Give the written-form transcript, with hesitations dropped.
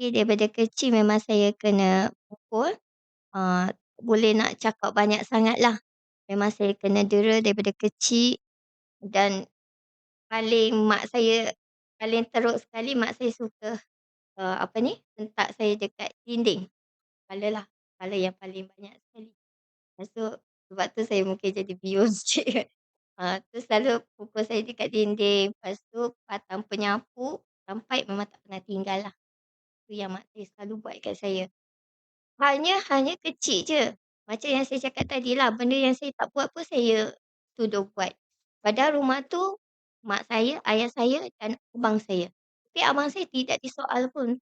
okey, daripada kecil memang saya kena pukul, boleh nak cakap banyak sangatlah. Memang saya kena dera daripada kecil dan paling teruk sekali mak saya suka, hentak saya dekat dinding. Kepala lah, kepala yang paling banyak sekali. Lepas tu sebab tu saya mungkin jadi bius sikit. Tu selalu pukul saya dekat dinding, lepas tu patang penyapu sampai memang tak pernah tinggal lah. Tu yang mak saya selalu buat kat saya. Hanya kecil je. Macam yang saya cakap tadi lah, benda yang saya tak buat pun saya tuduh buat. Padahal rumah tu mak saya, ayah saya dan abang saya. Tapi abang saya tidak disoal pun.